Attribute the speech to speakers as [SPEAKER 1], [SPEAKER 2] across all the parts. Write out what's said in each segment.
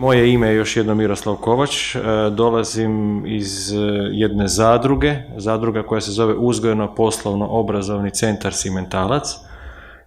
[SPEAKER 1] Moje ime je još jedno Miroslav Kovač, dolazim iz jedne zadruga koja se zove Uzgojno-poslovno-obrazovni centar Simentalac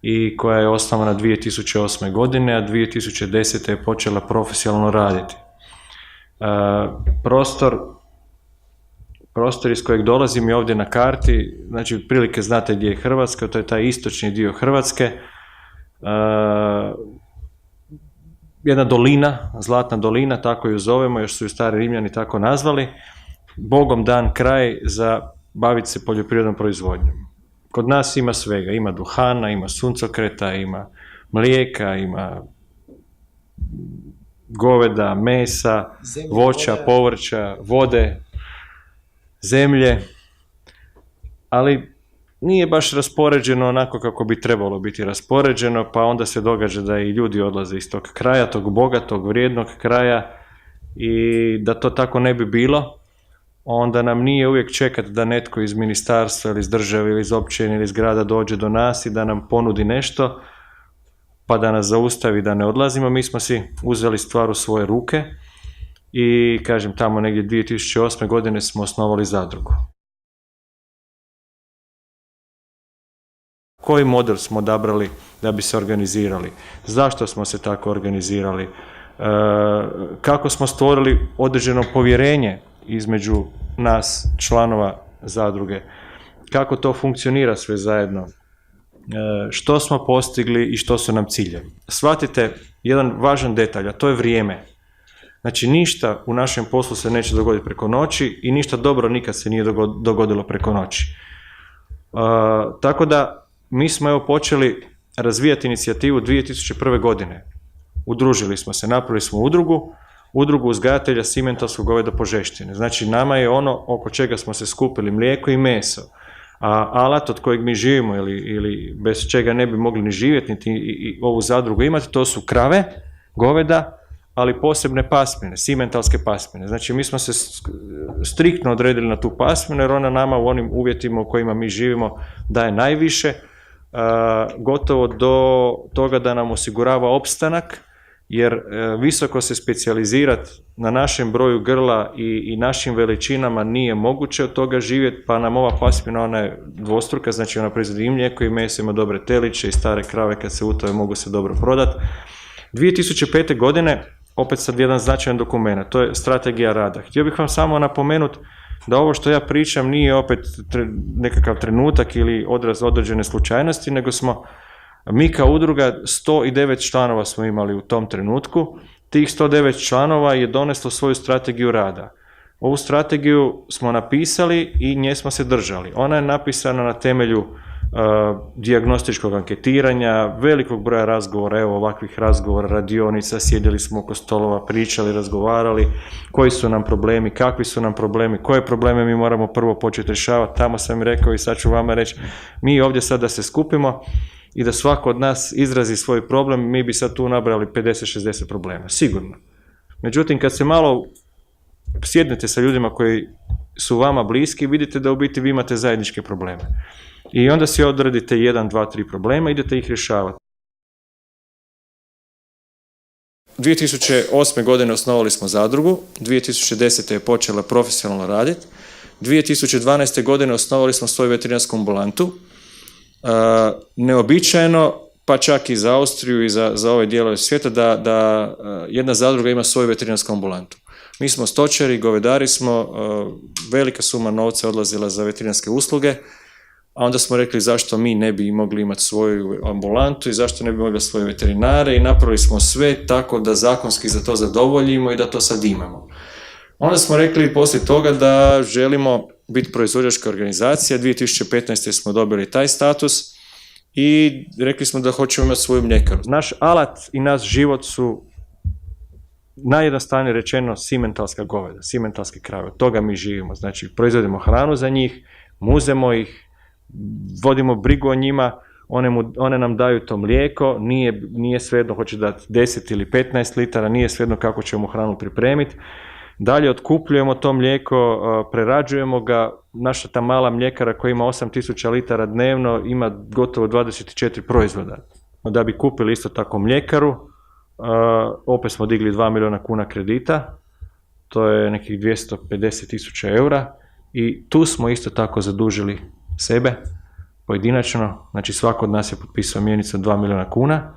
[SPEAKER 1] i koja je osnovana 2008. godine, a 2010. je počela profesionalno raditi. Prostor iz kojeg dolazim je ovdje na karti, znači prilike znate gdje je Hrvatska, to je taj istočni dio Hrvatske, jedna dolina, Zlatna dolina, tako ju zovemo, još su ju stari Rimljani tako nazvali, Bogom dan kraj za baviti se poljoprivrednom proizvodnjom. Kod nas ima svega, ima duhana, ima suncokreta, ima mlijeka, ima goveda, mesa, voća, povrća, vode, zemlje, ali nije baš raspoređeno onako kako bi trebalo biti raspoređeno, pa onda se događa da i ljudi odlaze iz tog kraja, tog bogatog, vrijednog kraja, i da to tako ne bi bilo, onda nam nije uvijek čekati da netko iz ministarstva ili iz države ili iz općine ili iz grada dođe do nas i da nam ponudi nešto, pa da nas zaustavi da ne odlazimo. Mi smo si uzeli stvar u svoje ruke i, kažem, tamo negdje 2008. godine smo osnovali zadrugu. Koji model smo odabrali da bi se organizirali? Zašto smo se tako organizirali? Kako smo stvorili određeno povjerenje između nas, članova zadruge? Kako to funkcionira sve zajedno? Što smo postigli i što su nam ciljevi? Shvatite jedan važan detalj, a to je vrijeme. Znači, ništa u našem poslu se neće dogoditi preko noći i ništa dobro nikad se nije dogodilo preko noći. Tako da mi smo evo počeli razvijati inicijativu 2001. godine. Udružili smo se, napravili smo udrugu uzgajatelja simentalskog goveda Požeštine. Znači, nama je ono oko čega smo se skupili mlijeko i meso, a alat od kojeg mi živimo ili bez čega ne bi mogli ni živjeti niti i ovu zadrugu imati, to su krave, goveda, ali posebne pasmine, simentalske pasmine. Znači, mi smo se striktno odredili na tu pasminu jer ona nama u onim uvjetima u kojima mi živimo daje najviše, gotovo do toga da nam osigurava opstanak, jer visoko se specijalizirati na našem broju grla i našim veličinama nije moguće od toga živjeti, pa nam ova pasmina, ona je dvostruka, znači ona proizvodi i mlijeko i meso, ima dobre teliće i stare krave kad se utove mogu se dobro prodati. 2005. godine, opet sad jedan značajan dokument, to je strategija rada. Htio bih vam samo napomenuti da ovo što ja pričam nije opet nekakav trenutak ili odraz određene slučajnosti, nego smo mi kao udruga 109 članova smo imali u tom trenutku. Tih 109 članova je doneslo svoju strategiju rada. Ovu strategiju smo napisali i nje smo se držali. Ona je napisana na temelju dijagnostičkog anketiranja, velikog broja razgovora, evo ovakvih razgovora, radionica, sjedili smo oko stolova, pričali, razgovarali, koji su nam problemi, kakvi su nam problemi, koje probleme mi moramo prvo početi rješavati. Tamo sam i rekao i sad ću vama reći, mi ovdje sad da se skupimo i da svako od nas izrazi svoj problem, mi bi sad tu nabrali 50-60 problema, sigurno. Međutim, kad se malo sjednete sa ljudima koji su vama bliski, vidite da u biti vi imate zajedničke probleme. I onda si odredite 1, 2, 3 problema i idete ih rješavati. 2008. godine osnovali smo zadrugu, 2010. je počela profesionalno raditi, 2012. godine osnovali smo svoju veterinarsku ambulantu. Neobičajeno, pa čak i za Austriju i za ove dijelove svijeta, da jedna zadruga ima svoju veterinarsku ambulantu. Mi smo stočari, govedari smo, velika suma novca odlazila za veterinarske usluge, a onda smo rekli zašto mi ne bi mogli imati svoju ambulantu i zašto ne bi mogli svoje veterinare i napravili smo sve tako da zakonski za to zadovoljimo i da to sad imamo. Onda smo rekli poslije toga da želimo biti proizvođačka organizacija, 2015. smo dobili taj status i rekli smo da hoćemo imati svoju mljekaru. Naš alat i naš život su najjednostavnije rečeno simentalska goveda, simentalske krave, od toga mi živimo. Znači, proizvodimo hranu za njih, muzemo ih, vodimo brigu o njima, one nam daju to mlijeko, nije svejedno hoće dati 10 ili 15 litara, nije svejedno kako ćemo hranu pripremiti. Dalje otkupljujemo to mlijeko, prerađujemo ga, naša ta mala mljekara koja ima 8000 litara dnevno ima gotovo 24 proizvoda. Da bi kupili isto tako mljekaru, opet smo digli 2 milijuna kuna kredita, to je nekih 250.000 eura i tu smo isto tako zadužili sebe pojedinačno, znači svako od nas je potpisao mjenicu 2 milijuna kuna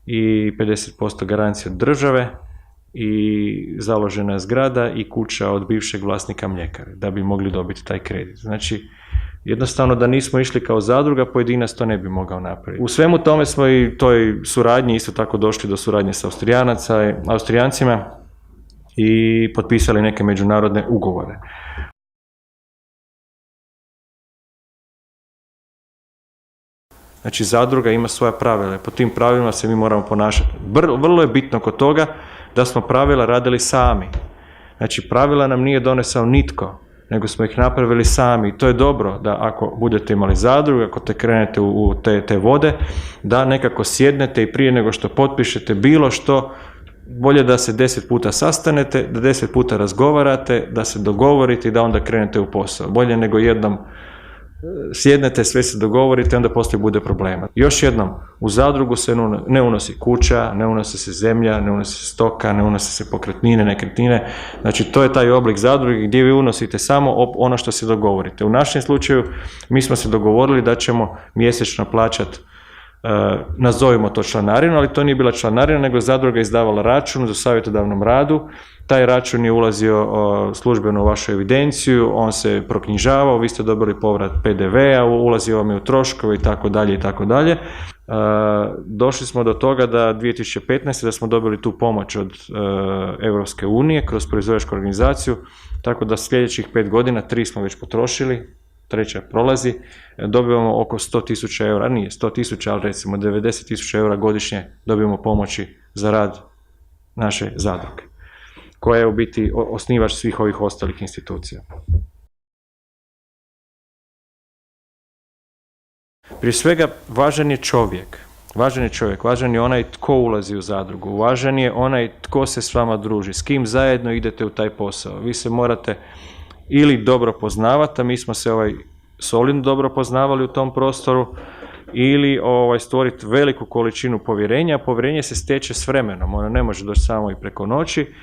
[SPEAKER 1] i 50% garancije od države i založena je zgrada i kuća od bivšeg vlasnika mljekare da bi mogli dobiti taj kredit. Znači, jednostavno da nismo išli kao zadruga, pojedinac to ne bi mogao napraviti. U svemu tome smo i toj suradnji isto tako došli do suradnje sa Austrijancima i potpisali neke međunarodne ugovore. Znači, zadruga ima svoja pravila, po tim pravilima se mi moramo ponašati. Vrlo je bitno kod toga da smo pravila radili sami. Znači, pravila nam nije donesao nitko, nego smo ih napravili sami. I to je dobro da ako budete imali zadrugu, ako te krenete u te vode, da nekako sjednete i prije nego što potpišete bilo što, bolje da se 10 puta sastanete, da 10 puta razgovarate, da se dogovorite i da onda krenete u posao. Bolje nego jednom sjednete, sve se dogovorite, onda poslije bude problema. Još jednom, u zadrugu se ne unosi kuća, ne unosi se zemlja, ne unosi se stoka, ne unosi se pokretnine, nekretnine. Znači, to je taj oblik zadruge gdje vi unosite samo ono što se dogovorite. U našem slučaju, mi smo se dogovorili da ćemo mjesečno plaćati, nazovimo to članarinu, ali to nije bila članarina, nego zadruga izdavala račun za savjetodavnom radu. Taj račun je ulazio službeno u vašu evidenciju, on se proknjižavao, vi ste dobili povrat PDV-a, ulazio vam je u troškove i tako dalje i tako dalje. Došli smo do toga da 2015. da smo dobili tu pomoć od Europske unije kroz proizvođačku organizaciju, tako da sljedećih 5 godina, 3 smo već potrošili, 3. prolazi, dobivamo oko 100.000 eura, nije 100.000, ali recimo 90.000 eura godišnje dobijemo pomoći za rad naše zadruge, koja je u biti osnivač svih ovih ostalih institucija. Prije svega, važan je čovjek, važan je onaj tko ulazi u zadrugu, važan je onaj tko se s vama druži, s kim zajedno idete u taj posao. Vi se morate ili dobro poznavati, a mi smo se solidno dobro poznavali u tom prostoru, ili stvoriti veliku količinu povjerenja. Povjerenje se steče s vremenom, ono ne može doći samo i preko noći.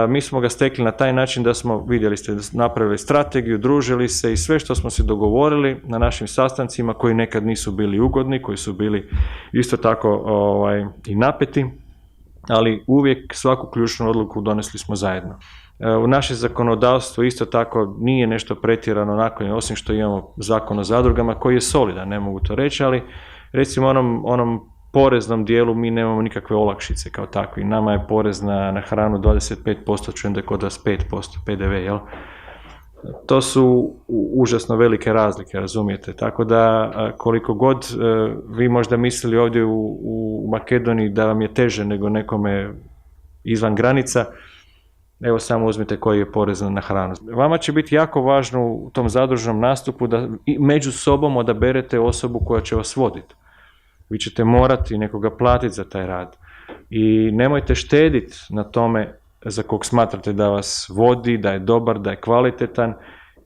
[SPEAKER 1] Mi smo ga stekli na taj način da smo, vidjeli ste, napravili strategiju, družili se i sve što smo se dogovorili na našim sastancima, koji nekad nisu bili ugodni, koji su bili isto tako i napeti, ali uvijek svaku ključnu odluku donesli smo zajedno. U naše zakonodavstvo isto tako nije nešto pretjerano naklonjeno, osim što imamo zakon o zadrugama koji je solidan, ne mogu to reći, ali recimo onom poreznom dijelu mi nemamo nikakve olakšice kao takvi. Nama je porez na hranu 25%, čujem da je kod vas 5% PDV, jel? To su užasno velike razlike, razumijete? Tako da koliko god vi možda mislili ovdje u Makedoniji da vam je teže nego nekome izvan granica, evo samo uzmite koji je porez na hranu. Vama će biti jako važno u tom zadružnom nastupu da među sobom odaberete osobu koja će vas voditi. Vi ćete morati nekoga platiti za taj rad. I nemojte štediti na tome za kog smatrate da vas vodi, da je dobar, da je kvalitetan,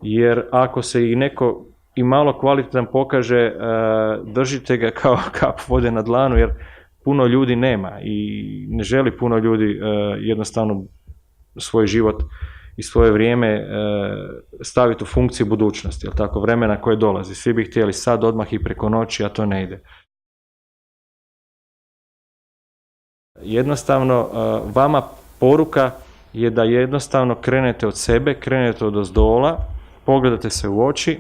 [SPEAKER 1] jer ako se i neko i malo kvalitetan pokaže, držite ga kao kap vode na dlanu, jer puno ljudi nema i ne želi puno ljudi jednostavno svoj život i svoje vrijeme staviti u funkciju budućnosti, jel tako, vremena koje dolazi. Svi bi htjeli sad, odmah i preko noći, a to ne ide. Jednostavno, vama poruka je da jednostavno krenete od sebe, krenete od ozdola, pogledate se u oči,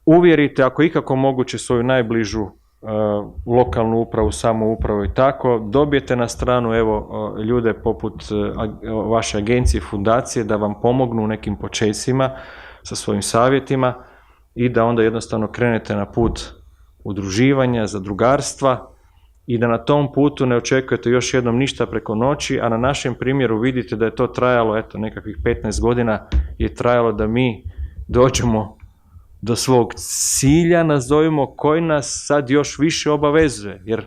[SPEAKER 1] uvjerite ako ikako moguće svoju najbližu lokalnu upravu, samoupravu i tako, dobijete na stranu ljude poput vaše agencije, fundacije da vam pomognu u nekim počecima sa svojim savjetima i da onda jednostavno krenete na put udruživanja, zadrugarstva i da na tom putu ne očekujete još jednom ništa preko noći, a na našem primjeru vidite da je to trajalo, nekakvih 15 godina je trajalo da mi dođemo do svog cilja, nazovimo, koji nas sad još više obavezuje, jer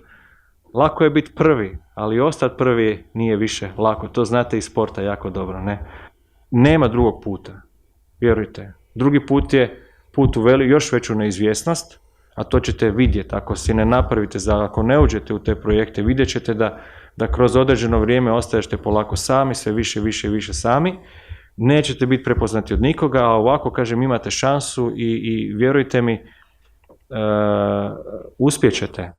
[SPEAKER 1] lako je biti prvi, ali ostati prvi nije više lako, to znate iz sporta jako dobro, ne? Nema drugog puta, vjerujte. Drugi put je put u još veću neizvjesnost, a to ćete vidjeti, ako si ne napravite, ako ne uđete u te projekte, vidjet ćete da kroz određeno vrijeme ostajete polako sami, sve više i više sami, nećete biti prepoznati od nikoga, a ovako, kažem, imate šansu i vjerujte mi, uspjećete.